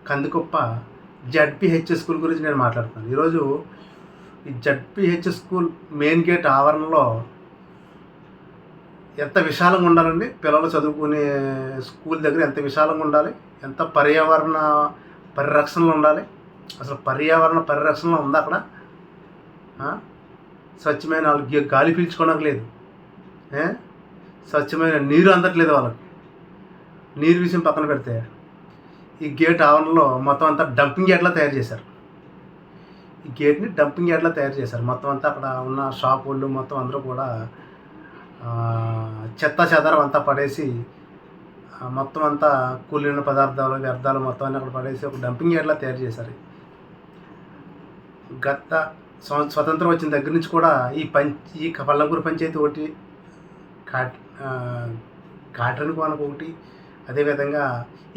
Kandikoppa ZPH school గురించి నేను మాట్లాడుతున్నాను. ఈరోజు ఈ జడ్పీహెచ్ స్కూల్ మెయిన్ గేట్ ఆవరణలో ఎంత విశాలంగా ఉండాలండి? పిల్లలు చదువుకునే స్కూల్ దగ్గర ఎంత విశాలంగా ఉండాలి? ఎంత పర్యావరణ పరిరక్షణలో ఉండాలి? అసలు పర్యావరణ పరిరక్షణలో ఉందా అక్కడ? స్వచ్ఛమైన గాలి పీల్చుకోవడానికి లేదు, స్వచ్ఛమైన నీరు అందట్లేదు వాళ్ళకి. నీరు విషయం పక్కన పెడితే ఈ గేట్ ఆవరణలో మొత్తం అంతా డంపింగ్ యార్డ్లా తయారు చేశారు. ఈ గేట్ని డంపింగ్ యార్డ్లా తయారు చేశారు. మొత్తం అంతా అక్కడ ఉన్న షాప్ వాళ్ళు మొత్తం అందరూ కూడా చెత్త చెదారం అంతా పడేసి, మొత్తం అంతా కూలిన పదార్థాలు వ్యర్థాలు మొత్తం అన్నీ అక్కడ పడేసి ఒక డంపింగ్ యార్డ్లా తయారు చేశారు. గత స్వతంత్రం వచ్చిన దగ్గర నుంచి కూడా ఈ పల్లంకూరు పంచాయతీ ఒకటి, కాట్రని కోనకు ఒకటి, అదేవిధంగా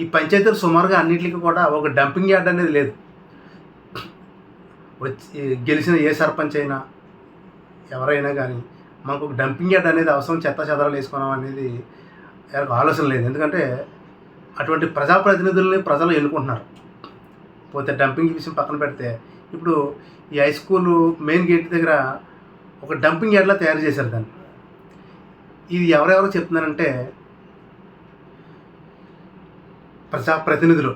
ఈ పంచాయతీలు సుమారుగా అన్నింటికి కూడా ఒక డంపింగ్ యార్డ్ అనేది లేదు. వచ్చి గెలిచిన ఏ సర్పంచ్ అయినా ఎవరైనా కానీ మనకు ఒక డంపింగ్ యార్డ్ అనేది అవసరం, చెత్త చెదరాలు వేసుకున్నాం అనేది ఆలోచన లేదు. ఎందుకంటే అటువంటి ప్రజాప్రతినిధుల్ని ప్రజలు ఎన్నుకుంటున్నారు. పోతే డంపింగ్ విషయం పక్కన పెడితే ఇప్పుడు ఈ హై స్కూల్ మెయిన్ గేట్ దగ్గర ఒక డంపింగ్ యార్డ్లా తయారు చేశారు దాన్ని. ఇది ఎవరెవరో చెప్తున్నారంటే ప్రజాప్రతినిధులు,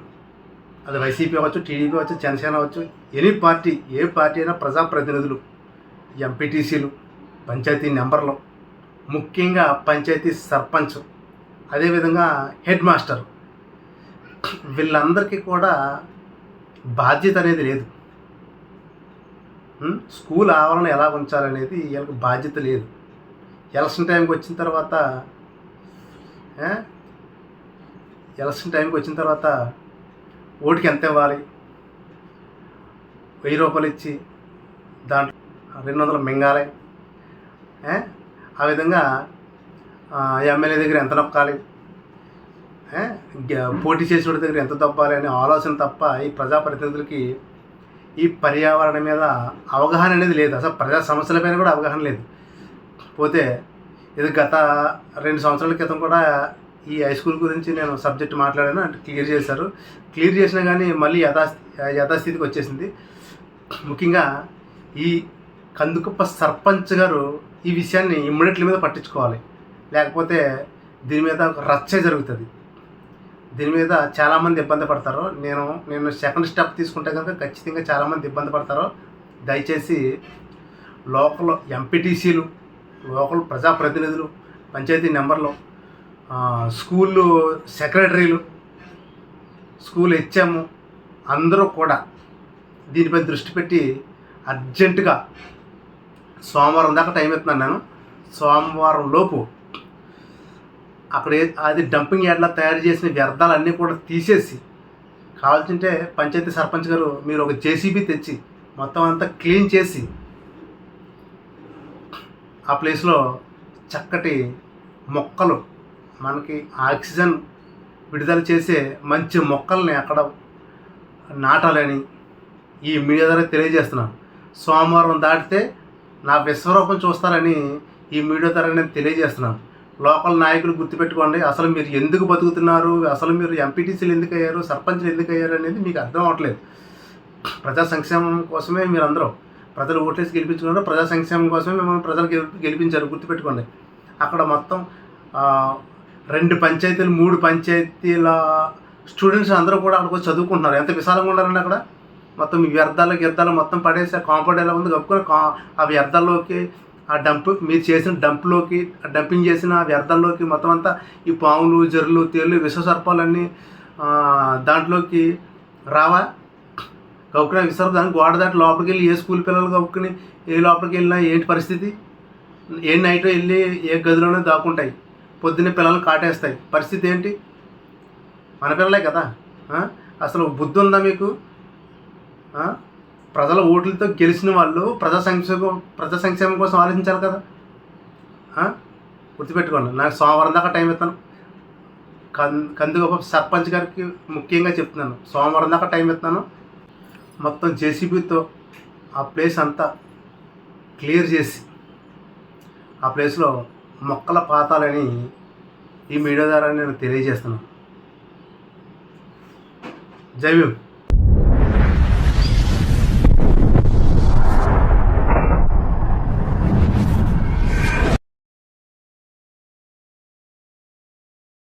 అది వైసీపీ అవ్వచ్చు, టీడీపీ అవ్వచ్చు, జనసేన అవ్వచ్చు, ఎనీ పార్టీ, ఏ పార్టీ అయినా ప్రజాప్రతినిధులు, ఎంపీటీసీలు, పంచాయతీ మెంబర్లు, ముఖ్యంగా పంచాయతీ సర్పంచ్, అదేవిధంగా హెడ్ మాస్టర్, వీళ్ళందరికీ కూడా బాధ్యత అనేది లేదు. స్కూల్ ఆవరణ ఎలా ఉంచాలనేది వీళ్ళకి బాధ్యత లేదు. ఎలక్షన్ టైంకి వచ్చిన తర్వాత ఓటుకి ఎంత ఇవ్వాలి, 1000 రూపాయలు ఇచ్చి దాంట్లో 200 మింగాలి, ఆ విధంగా ఎమ్మెల్యే దగ్గర ఎంత నొక్కాలి, పోటీ చేసిన దగ్గర ఎంత దొబ్బాలి అనే ఆలోచన తప్ప ఈ ప్రజాప్రతినిధులకి ఈ పర్యావరణం మీద అవగాహన అనేది లేదు. అసలు ప్రజా సమస్యలపైన కూడా అవగాహన లేదు. పోతే ఇది గత 2 సంవత్సరాల క్రితం కూడా ఈ హై స్కూల్ గురించి నేను సబ్జెక్ట్ మాట్లాడాను, అంటే క్లియర్ చేశారు. క్లియర్ చేసినా కానీ మళ్ళీ యథాస్థితికి వచ్చేసింది. ముఖ్యంగా ఈ కందుకుప్ప సర్పంచ్ గారు ఈ విషయాన్ని ఇమ్మీడియట్లీ మీద పట్టించుకోవాలి, లేకపోతే దీని మీద ఒక రచ్చ జరుగుతుంది. దీని మీద చాలామంది ఇబ్బంది పడతారు. నేను సెకండ్ స్టెప్ తీసుకుంటే కనుక ఖచ్చితంగా చాలామంది ఇబ్బంది పడతారు. దయచేసి లోకల్ ఎంపీటీసీలు, లోకల్ ప్రజాప్రతినిధులు, పంచాయతీ మెంబర్లు, స్కూళ్ళు సెక్రటరీలు, స్కూల్ హెచ్ఎం అందరూ కూడా దీనిపై దృష్టి పెట్టి అర్జెంటుగా సోమవారం దాకా టైం ఇస్తున్నాను నేను. సోమవారం లోపు అక్కడ అది డంపింగ్ యార్డ్లా తయారు చేసిన వ్యర్థాలన్నీ కూడా తీసేసి, కావాల్సింటే పంచాయతీ సర్పంచ్ గారు మీరు ఒక జేసీబీ తెచ్చి మొత్తం అంతా క్లీన్ చేసి ఆ ప్లేస్లో చక్కటి మొక్కలు, మనకి ఆక్సిజన్ విడుదల చేసే మంచి మొక్కల్ని అక్కడ నాటాలని ఈ మీడియా ద్వారా తెలియజేస్తున్నాను. సోమవారం దాటితే నా విశ్వరూపం చూస్తారని ఈ మీడియా ద్వారా నేను తెలియజేస్తున్నాను. లోకల్ నాయకులు గుర్తుపెట్టుకోండి, అసలు మీరు ఎందుకు బతుకుతున్నారు, అసలు మీరు ఎంపీటీసీలు ఎందుకు అయ్యారు, సర్పంచ్లు ఎందుకు అయ్యారు అనేది మీకు అర్థం అవ్వట్లేదు. ప్రజా సంక్షేమం కోసమే మీరందరూ ప్రజలు ఓట్లేసి గెలిపించుకున్నారు, ప్రజా సంక్షేమం కోసమే మిమ్మల్ని ప్రజలు గెలిపించారు, గుర్తుపెట్టుకోండి. అక్కడ మొత్తం 2 పంచాయతీలు 3 పంచాయతీల స్టూడెంట్స్ అందరూ కూడా అక్కడికి వచ్చి చదువుకుంటున్నారు. ఎంత విశాలంగా ఉండాలండి అక్కడ. మొత్తం ఈ వ్యర్థాలు మొత్తం పడేసి ఆ కాంపౌండ్ ఎలా ఉంది కప్పుకొని ఆ వ్యర్థాల్లోకి, ఆ మీరు చేసిన డంప్లోకి, డంపింగ్ చేసిన ఆ వ్యర్థాల్లోకి మొత్తం అంతా ఈ పాములు, జర్రులు, తేళ్ళు, విషసర్పాలన్నీ దాంట్లోకి రావా? కప్పుకునే దానికి గోడ దాటి లోపలికి వెళ్ళి ఏ స్కూల్ పిల్లలు కప్పుకుని ఏ లోపలికి వెళ్ళినా ఏంటి పరిస్థితి? ఏ నైట్ వెళ్ళి ఏ గదిలోనే దాక్కుంటాయి, పొద్దున్నే పిల్లలు కాటేస్తాయి. పరిస్థితి ఏంటి? మన పిల్లలే కదా. అసలు బుద్ధి ఉందా మీకు? ప్రజల ఓట్లతో గెలిచిన వాళ్ళు ప్రజా సంక్షేమం కోసం ఆలోచించాలి కదా. గుర్తుపెట్టుకోండి. నాకు సోమవారం దాకా టైం ఇస్తాను. కందుగొప్ప సర్పంచ్ గారికి ముఖ్యంగా చెప్తున్నాను, సోమవారం దాకా టైం ఇస్తాను. మొత్తం జేసీబీతో ఆ ప్లేస్ అంతా క్లియర్ చేసి ఆ ప్లేస్లో మొక్కల పాతాలని ఈ మీడియా ద్వారా నేను తెలియజేస్తున్నాను. జై భీమ్.